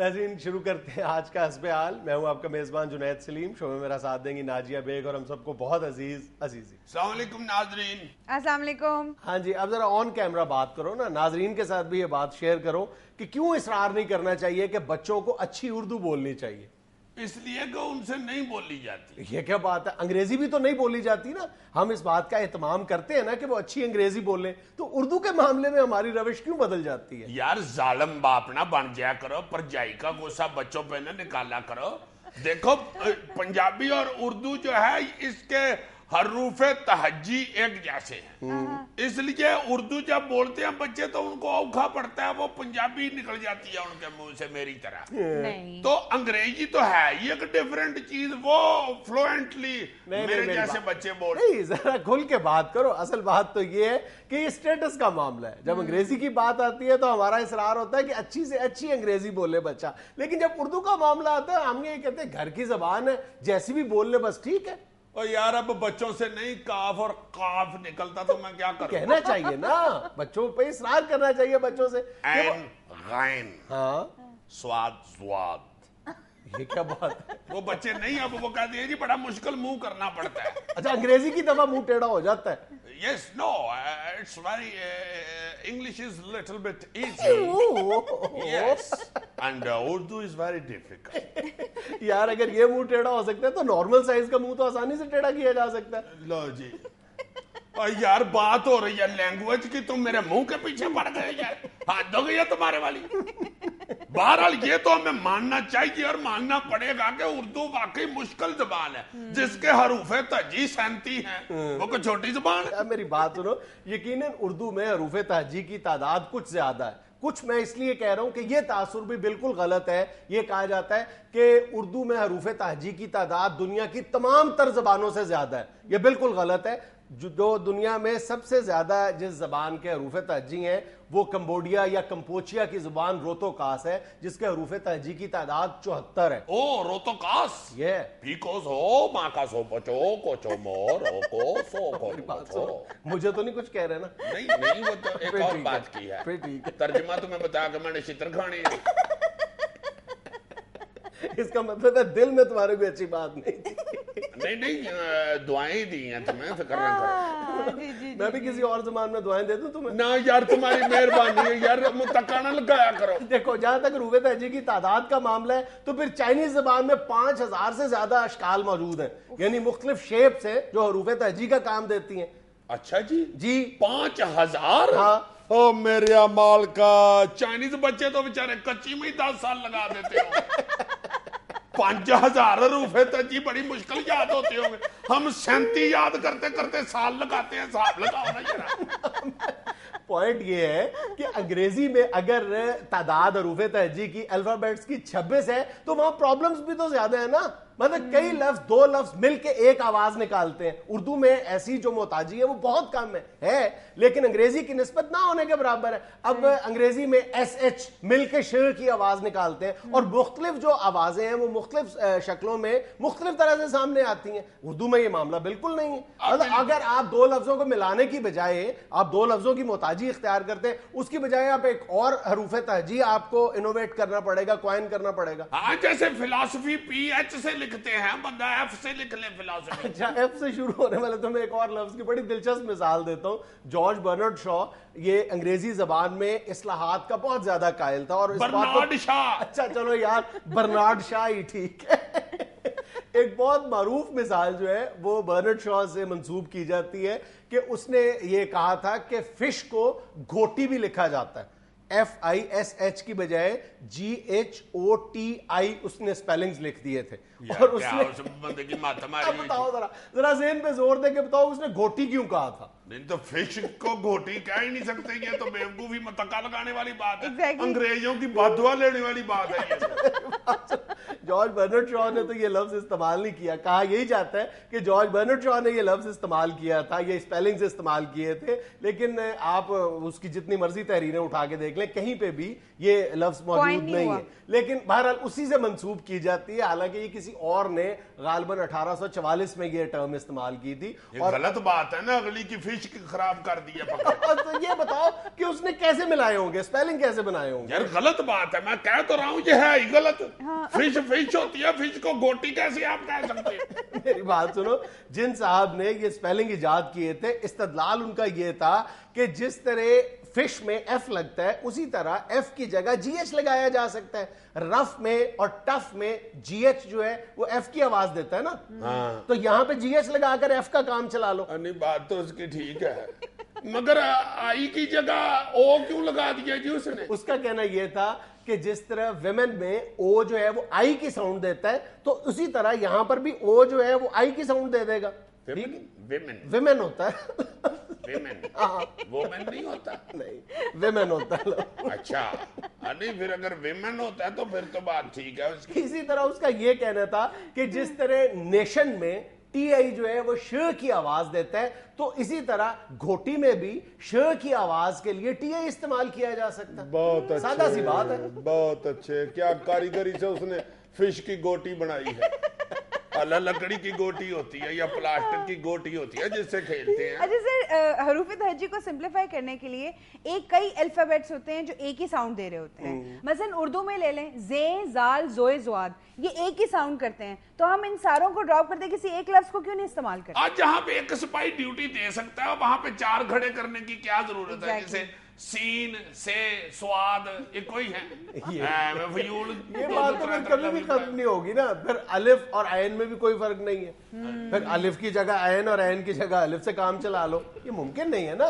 ناظرین شروع کرتے ہیں آج کا حسب حال. میں ہوں آپ کا میزبان جنید سلیم. شو میں میرا ساتھ دیں گی ناجیہ بیگ اور ہم سب کو بہت عزیزی. السلام علیکم ناظرین. السلام علیکم. ہاں جی, اب ذرا آن کیمرہ بات کرو نا, ناظرین کے ساتھ بھی یہ بات شیئر کرو کہ کیوں اصرار نہیں کرنا چاہیے کہ بچوں کو اچھی اردو بولنی چاہیے. اس لیے کہ ان سے نہیں بولی جاتی. یہ کیا بات ہے, انگریزی بھی تو نہیں بولی جاتی نا. ہم اس بات کا اہتمام کرتے ہیں نا کہ وہ اچھی انگریزی بولیں, تو اردو کے معاملے میں ہماری روش کیوں بدل جاتی ہے؟ یار ظالم باپ نہ بن جایا کرو, پرجائی کا غصہ بچوں پہ نہ نکالا کرو. دیکھو پنجابی اور اردو جو ہے اس کے حروف تہجی ایک جیسے ہیں, اس لیے اردو جب بولتے ہیں بچے تو ان کو اوکھا پڑتا ہے, وہ پنجابی نکل جاتی ہے ان کے منہ سے میری طرح. تو انگریزی تو ہے یہ ایک ڈیفرنٹ چیز, وہ فلوئنٹلی میرے جیسے بچے بولتے ہیں. نہیں, ذرا کھل کے بات کرو. اصل بات تو یہ ہے کہ یہ اسٹیٹس کا معاملہ ہے. جب انگریزی کی بات آتی ہے تو ہمارا اصرار ہوتا ہے کہ اچھی سے اچھی انگریزی بولے بچہ, لیکن جب اردو کا معاملہ آتا ہے ہم یہ کہتے ہیں گھر کی زبان ہے, جیسی بھی بول لے بس ٹھیک ہے. اور یار اب بچوں سے نہیں کاف اور قاف نکلتا تو میں کیا کروں. کہنا چاہیے نا, بچوں پہ اصرار کرنا چاہیے بچوں سے. عین غین ہاں سواد زواد, یہ کیا بات ہے. وہ بچے نہیں, اب وہ کہتے ہیں جی بڑا مشکل منہ کرنا پڑتا ہے. اچھا انگریزی کی دفعہ منہ ٹیڑھا ہو جاتا ہے. Yes, no, it's very, English is little bit easy. Yes, and Urdu is very difficult. یار اگر یہ منہ ٹیڑھا ہو سکتا ہے تو نارمل سائز کا منہ تو آسانی سے ٹیڑھا کیا جا سکتا ہے. لو جی, یار بات ہو رہی ہے لینگویج کی, تم میرے منہ کے پیچھے پڑ گئے یار, حد ہو گئی ہے تمہارے والی. بہرحال یہ تو ہمیں ماننا چاہیے اور ماننا پڑے گا کہ اردو واقعی مشکل زبان ہے, جس کے حروف تہجی 37 ہیں, وہ کوئی چھوٹی زبان ہے. میری بات سنو, یقیناً اردو میں حروف تہجی کی تعداد کچھ زیادہ ہے. کچھ میں اس لیے کہہ رہا ہوں کہ یہ تاثر بھی بالکل غلط ہے. یہ کہا جاتا ہے کہ اردو میں حروف تہجی کی تعداد دنیا کی تمام تر زبانوں سے زیادہ ہے. یہ بالکل غلط ہے. جو دنیا میں سب سے زیادہ جس زبان کے حروف تہجی ہیں وہ کمبوڈیا یا کمپوچیا کی زبان روتوکاس ہے, جس کے حروف تہجی کی تعداد 74 ہے. او روتوکاس, یہ پیکوز ہو ماکا سو پچو کوچو مور کو سو کو. مجھے تو نہیں کچھ کہہ رہے نا. نہیں وہ تو ایک اور بات کی ہے, ترجمہ تمہیں بتا کہ میں نے شتر کھانی ہے. اس کا مطلب ہے دل میں تمہارے بھی اچھی بات نہیں تھی. نہیں دعائیں دی ہیں تمہیں, فکر نہ کرو. میں بھی کسی اور زبان میں دعائیں دے دوں تمہیں. نہ یار تمہاری مہربانی ہے یار, متقا نہ لگایا کرو. دیکھو جہاں تک حروف تہجی کی تعداد کا معاملہ ہے تو پھر چائنیز زبان میں 5000 سے زیادہ اشکال موجود ہیں, یعنی مختلف شیپس ہیں جو حروف تہجی کا کام دیتی ہیں. اچھا جی, جی 5000. ہاں. او میرے مال کا, چائنیز بچے تو بیچارے کچی میں 10 سال لگا دیتے ہو. 5000 حروف تہجی بڑی مشکل یاد ہوتے ہوں گے. ہم 37 یاد کرتے کرتے سال لگاتے ہیں. صاحب لگاؤ نا یار. پوائنٹ یہ ہے کہ انگریزی میں اگر تعداد حروف تہجی کی الفابیٹس کی 26 ہے تو وہاں پرابلمز بھی تو زیادہ ہیں نا. مطلب کئی لفظ, 2 لفظ مل کے ایک آواز نکالتے ہیں. اردو میں ایسی جو محتاجی ہے وہ بہت کم ہے, لیکن انگریزی کی نسبت نہ ہونے کے برابر ہے. اب انگریزی میں ایس ایچ مل کے ش کی آواز نکالتے ہیں, اور مختلف جو آوازیں ہیں وہ مختلف شکلوں میں مختلف طرح سے سامنے آتی ہیں. اردو میں یہ معاملہ بالکل نہیں ہے. اگر آپ 2 لفظوں کو ملانے کی بجائے آپ 2 لفظوں کی محتاجی اختیار کرتے ہیں, اس کی بجائے آپ ایک اور حروف تہجی آپ کو انوویٹ کرنا پڑے گا, کوائن کرنا پڑے گا. ہاں جیسے فلاسفی پی ایچ سے لکھتے ہیں, بندہ ایف سے لکھ لے فلاسفی. اچھا ایف سے شروع ہونے والے تو میں ایک اور لفظ کی بڑی دلچسپ مثال دیتا ہوں. جارج برنارڈ شاء, یہ انگریزی زبان میں اصلاحات کا بہت زیادہ قائل تھا. اور برنارڈ شاہ, اچھا چلو یار برنارڈ شاہ ہی ٹھیک ہے. ایک بہت معروف مثال جو ہے وہ برنارڈ شاء سے منسوب کی جاتی ہے کہ اس نے یہ کہا تھا کہ فش کو گھوٹی بھی لکھا جاتا ہے. FISH کی بجائے GHOTI اس نے سپیلنگز لکھ دیے تھے. اور اس نے بندے کی ماتھ ماری. بتاؤ ذرا ذہن پہ زور دے کے بتاؤ اس نے گھوٹی کیوں کہا تھا؟ نہیں تو فش کو گھوٹی کہہ ہی نہیں سکتے. یہ تو بیوقوفی متقا لگانے والی بات ہے, انگریزوں کی بد دعا لینے والی بات ہے. جارج برنارڈ شاء نے تو یہ لفظ استعمال نہیں کیا. کہا یہی جاتا ہے کہ جارج برنارڈ شاء نے یہ لفظ استعمال کیا تھا, یہ اسپیلنگز استعمال کیے تھے, لیکن آپ اس کی جتنی مرضی تحریریں اٹھا کے دیکھ لیں لیں کہیں پہ بھی یہ لفظ موجود نہیں ہے, لیکن بہرحال اسی سے منسوب کی جاتی ہے, حالانکہ یہ کسی اور نے غالباً 1844 میں یہ ٹرم استعمال کی تھی. اور غلط بات ہے نا, اگلی کی فش خراب کر دی ہے. تو یہ بتاؤ کہ اس نے کیسے ملائے ہوں گے, سپیلنگ کیسے بنائے ہوں گے؟ یار غلط بات ہے, میں کہہ تو رہا ہوں یہ ہے ہی غلط. فش فش ہوتی ہے, فش کو گوٹی کیسے آپ کہہ سکتے ہیں؟ میری بات سنو, جن صاحب نے یہ سپیلنگ ایجاد کیے تھے, استدلال ان کا یہ تھا کہ جس طرح فش میں ایف لگتا ہے اسی طرح ایف کی جگہ جی ایچ لگایا جا سکتا ہے. رف میں اور ٹف میں جی ایچ جو ہے وہ ایف کی آواز دیتا ہے نا, تو یہاں پہ جی ایچ لگا کر ایف کا کام چلا لو. نہیں بات تو اس کی ٹھیک ہے, مگر آئی کی جگہ او کیوں لگا دیا جی اس نے؟ اس کا کہنا یہ تھا کہ جس طرح ویمن میں او جو ہے وہ آئی کی ساؤنڈ دیتا ہے, تو اسی طرح یہاں پر بھی او جو ہے وہ آئی کی ساؤنڈ دے دے گا. ویمن ہوتا ہے, وومن نہیں ہوتا, نہیں ویمن ہوتا ہے. اچھا نہیں, پھر اگر ویمن ہوتا ہے تو پھر تو بات ٹھیک ہے اس کی. اسی طرح اس کا یہ کہنا تھا کہ جس طرح نیشن میں ٹی آئی جو ہے وہ ش کی آواز دیتا ہے, تو اسی طرح گھوٹی میں بھی ش کی آواز کے لیے ٹی آئی استعمال کیا جا سکتا ہے. بہت اچھے, سادہ سی بات ہے. بہت اچھے, کیا کاریگری سے اس نے فش کی گوٹی بنائی ہے. اللہ لکڑی کی گوٹی ہوتی ہے یا پلاسٹک کی گوٹی ہوتی ہے جس سے کھیلتے ہیں. اچھا سر, حروف تہجی کو سمپلیفائی کرنے کے لیے کئی الفابیٹس ہوتے ہیں جو ایک ہی ساؤنڈ دے رہے ہوتے ہیں. مثلا اردو میں لے لیں, زیں, زال, زوئے, زواد, یہ ایک ہی ساؤنڈ کرتے ہیں, تو ہم ان ساروں کو ڈراپ کرتے کسی ایک لفظ کو کیوں نہیں استعمال کرتے؟ آج جہاں پہ ایک سپاہی ڈیوٹی دے سکتا ہے وہاں پہ 4 کھڑے کرنے کی کیا ضرورت ہے؟ جیسے سین, سے, سواد, یہ کوئی ہے یہ بات تو کبھی بھی ختم نہیں ہوگی نا. پھر الف اور عین میں بھی کوئی فرق نہیں ہے, پھر الف کی جگہ عین اور عین کی جگہ الف سے کام چلا لو, یہ ممکن نہیں ہے نا.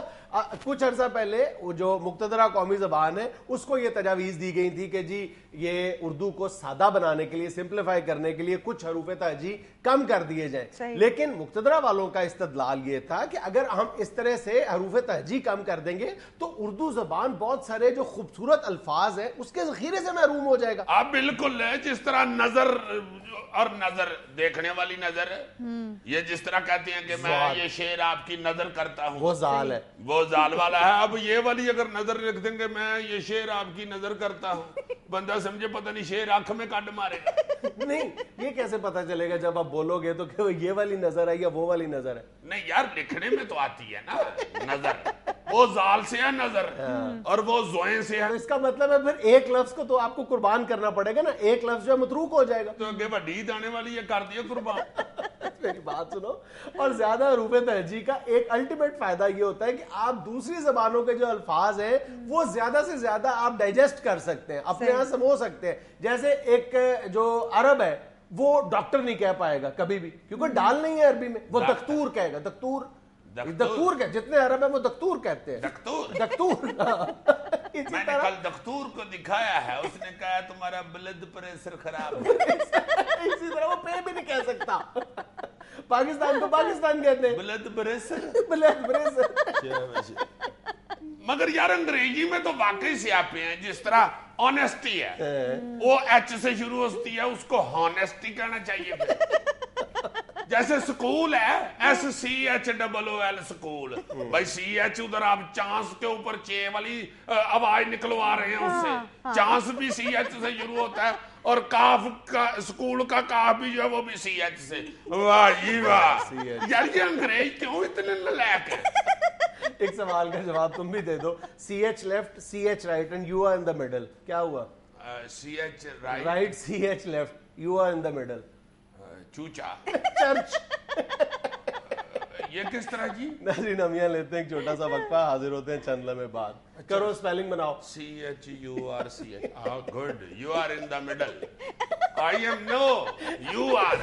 کچھ عرصہ پہلے جو مقتدرہ قومی زبان ہے اس کو یہ تجاویز دی گئی تھی کہ جی یہ اردو کو سادہ بنانے کے لیے, سمپلیفائی کرنے کے لیے کچھ حروف تہجی کم کر دیے جائیں. لیکن مقتدرہ والوں کا استدلال یہ تھا کہ اگر ہم اس طرح سے حروف تہجی کم کر دیں گے تو اردو زبان بہت سارے جو خوبصورت الفاظ ہیں اس کے ذخیرے سے محروم ہو جائے گا. آپ بالکل ہے, جس طرح نظر اور نظر, دیکھنے والی نظر, یہ جس طرح کہتے ہیں کہ میں یہ شعر آپ کی نظر کرتا ہوں, وہ زال ہے, وہ زال والا ہے. اب یہ والی اگر نظر لکھ دیں گے میں یہ شعر آپ کی نظر کرتا ہوں, بندہ سمجھے پتہ نہیں شعر آنکھ میں کاٹ مارے گا. نہیں, یہ کیسے پتا چلے گا جب آپ بولو گے تو کہ یہ والی نظر ہے یا وہ والی نظر ہے؟ نہیں یار, لکھنے میں تو آتی ہے نا نظر, وہ زال سے ہے نظر اور وہ زوئیں سے ہے. اس کا مطلب ہے پھر ایک لفظ کو تو آپ کو قربان کرنا پڑے گا نا, ایک لفظ جو متروک ہو جائے گا. تو اگے بڑی آنے والی ہے, کر دیا قربان. میری بات سنو, اور زیادہ حروف تہجی کا ایک الٹیمیٹ فائدہ یہ ہوتا ہے کہ آپ دوسری زبانوں کے جو الفاظ ہیں وہ زیادہ سے زیادہ آپ ڈائجسٹ کر سکتے ہیں, اپنے یہاں سمو سکتے ہیں. جیسے ایک جو عرب ہے وہ ڈاکٹر نہیں کہہ پائے گا کبھی بھی, کیونکہ ڈال نہیں ہے عربی میں, وہ دکتور کہے گا. دکتور کہ جتنے عرب ہیں وہ دکتور کہتے ہیں. دکتور میں نے کل دکتور کو دکھایا ہے, اس نے کہا تمہارا بلڈ پریشر خراب ہے. اسی طرح وہ پہ بھی نہیں کہہ سکتا. پاکستان کو پاکستان کہتے ہیں, بلڈ پریشر. Blood pressure. مگر یار انگریزی میں تو واقعی سیاپے ہیں, جس طرح آنیسٹی ہے وہ ایچ سے شروع ہوتی ہے, اس کو ہانیسٹی کہنا چاہیے. جیسے سکول ہے SCHOOL سکول, بھائی CH ادھر آپ چانس کے اوپر چے والی آواز نکلوا رہے ہیں, اس سے چانس بھی CH سے شروع ہوتا ہے, اور کاف کا سکول کا کاف بھی جو ہے وہ بھی CH سے. واہ جی واہ, یار یہ انگریز کیوں اتنے نالائق ہیں؟ ایک سوال کا جواب تم بھی دے دو. CH left, CH right and you are in the middle, کیا ہوا؟ CH right, right, CH left, you are in the middle. چوچا. چرچ. یہ کس طرح جی؟ ناظرین ہم یہاں لیتے ہیں ایک چھوٹا سا وقفہ, حاضر ہوتے ہیں چند لمحے بعد. کرو اسپیلنگ بناؤ. CHURCH. Good. You are in the middle. I am no. You are.